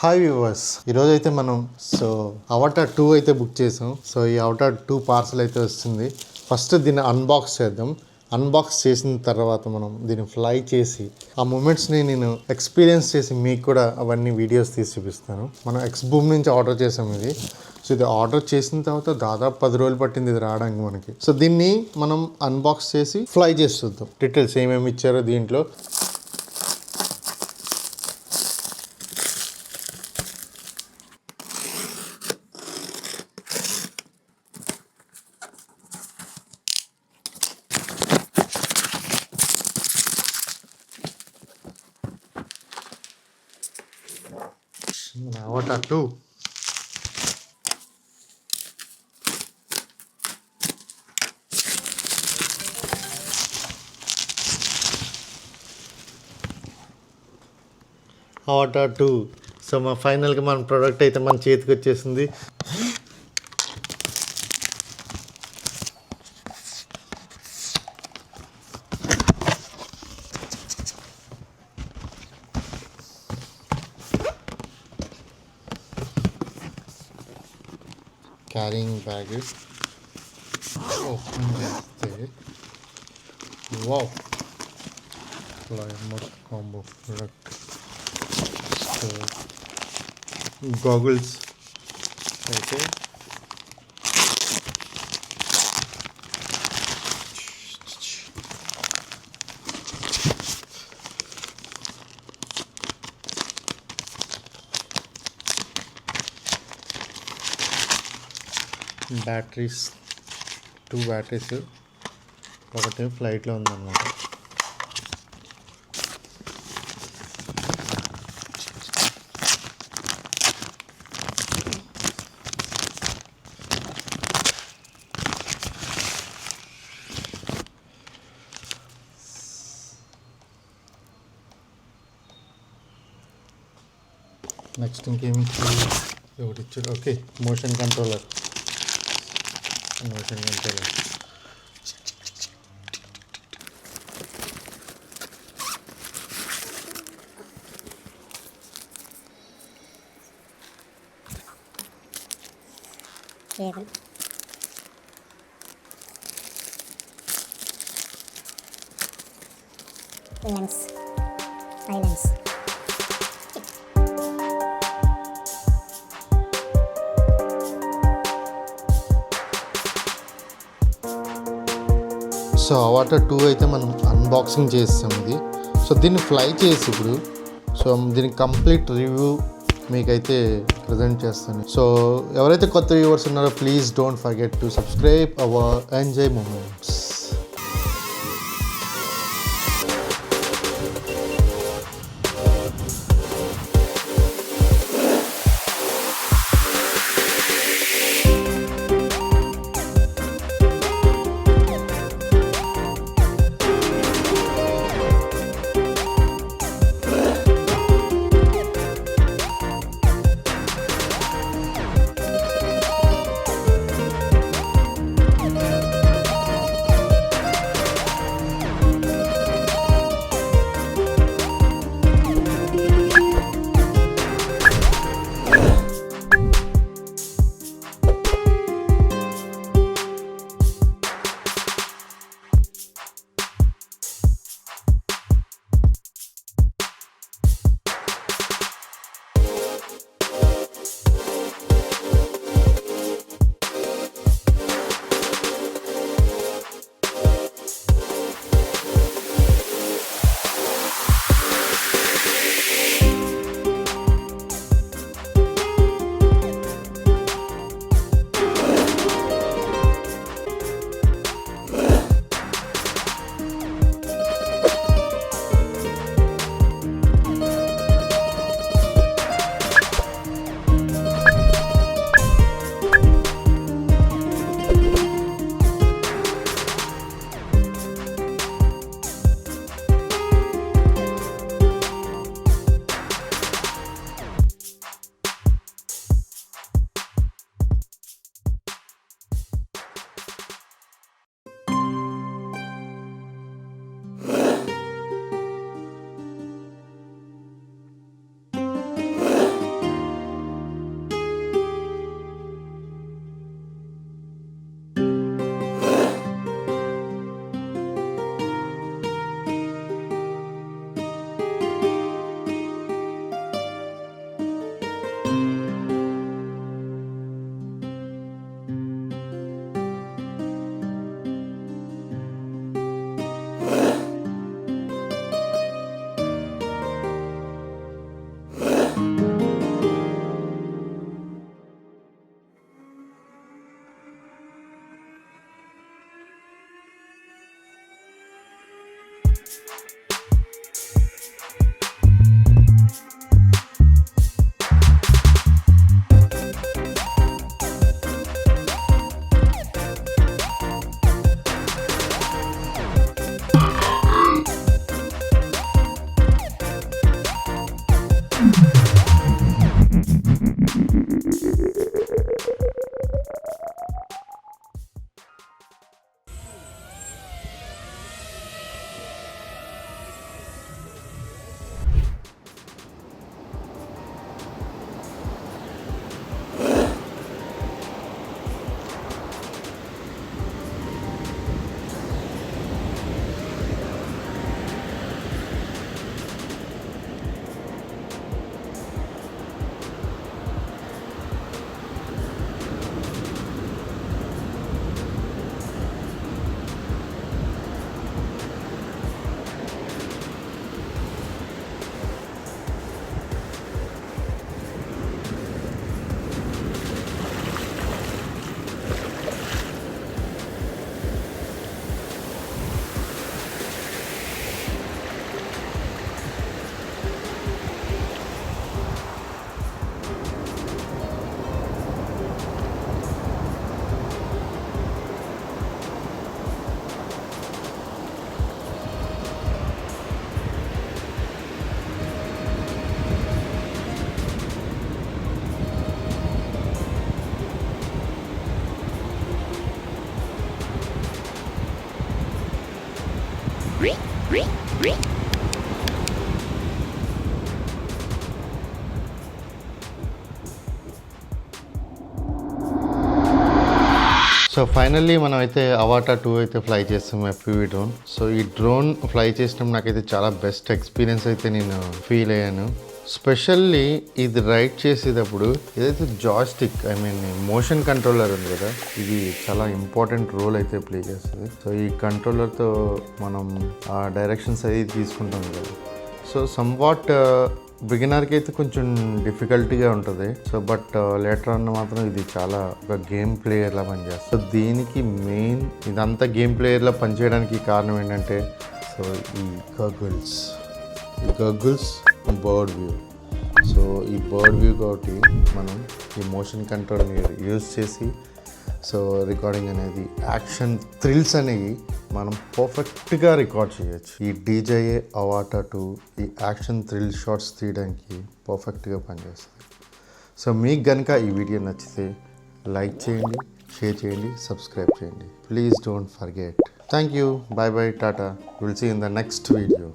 Hi viewers, ఈరోజు అయితే మనం AVATA2 అయితే బుక్ చేసాం. సో ఈ AVATA2 పార్సల్ అయితే వస్తుంది. ఫస్ట్ దీన్ని అన్బాక్స్ చేద్దాం. అన్బాక్స్ చేసిన తర్వాత మనం దీన్ని ఫ్లై చేసి ఆ మూమెంట్స్ని నేను ఎక్స్పీరియన్స్ చేసి మీకు కూడా అవన్నీ వీడియోస్ తీసి చూపిస్తాను. మనం ఎక్స్బూమ్ నుంచి ఆర్డర్ చేసాం ఇది. సో ఇది ఆర్డర్ చేసిన తర్వాత దాదాపు 10 రోజులు పట్టింది ఇది రావడానికి మనకి. సో దీన్ని మనం అన్బాక్స్ చేసి ఫ్లై చేసి చూద్దాం. డీటెయిల్స్ ఏమేమి ఇచ్చారో దీంట్లో. AVATA2 AVATA2. సో మా ఫైనల్గా మన ప్రోడక్ట్ అయితే మన చేతికి వచ్చేసింది. క్యారింగ్ బ్యాగ్ ఓపెన్ చేస్తే wow, claymore combo product. So goggles అయితే బ్యాటరీస్, 2 బ్యాటరీస్, ఒకటి ఫ్లైట్లో ఉందన్నమాట. నెక్స్ట్ ఇంకేమి ఇచ్చారు, ఒకటి ఇచ్చారు. Okay, motion controller. Cable. Lens. Eye lens. So AVATA2 అయితే మనం అన్బాక్సింగ్ చేస్తాం ఇది. సో దీన్ని ఫ్లై చేసి ఇప్పుడు దీని కంప్లీట్ రివ్యూ మీకైతే ప్రజెంట్ చేస్తాను. సో ఎవరైతే కొత్త వ్యూవర్స్ ఉన్నారో please don't forget to subscribe our NJmomentz. So finally మనం అయితే అవాటా 2 అయితే ఫ్లై చేస్తాం ఎఫ్పివి డ్రోన్. సో ఈ డ్రోన్ ఫ్లై చేసినప్పుడు నాకైతే చాలా బెస్ట్ ఎక్స్పీరియన్స్ అయితే నేను ఫీల్ అయ్యాను. స్పెషల్లీ ఇది రైడ్ చేసేటప్పుడు ఏదైతే జాయ్స్టిక్ మోషన్ కంట్రోలర్ ఉంది కదా, ఇది చాలా ఇంపార్టెంట్ రోల్ అయితే ప్లే చేస్తుంది. సో ఈ కంట్రోలర్తో మనం ఆ డైరెక్షన్స్ అది తీసుకుంటాం కదా. సో సమ్వాట్ బిగినర్కి అయితే కొంచెం డిఫికల్టీగా ఉంటుంది. సో బట్ లేటర్ అన్న మాత్రం ఇది చాలా ఒక గేమ్ ప్లేయర్లా పనిచేస్తుంది. సో దీనికి మెయిన్ ఇదంతా గేమ్ ప్లేయర్లా పనిచేయడానికి కారణం ఏంటంటే, సో ఈ గగుల్స్ బర్డ్ వ్యూ. సో ఈ బర్డ్ వ్యూ కాబట్టి మనం ఈ మోషన్ కంట్రోల్ యూజ్ చేసి సో రికార్డింగ్ అనేది యాక్షన్ థ్రిల్స్ అనేవి మనం పర్ఫెక్ట్గా రికార్డ్ చేయొచ్చు. ఈ DJI AVATA 2 ఈ యాక్షన్ థ్రిల్ షాట్స్ తీయడానికి పర్ఫెక్ట్గా పనిచేస్తుంది. సో మీకు కనుక ఈ వీడియో నచ్చితే లైక్ చేయండి, షేర్ చేయండి, సబ్స్క్రైబ్ చేయండి. Please don't forget. Thank you. Bye bye, tata. Will see in the next video.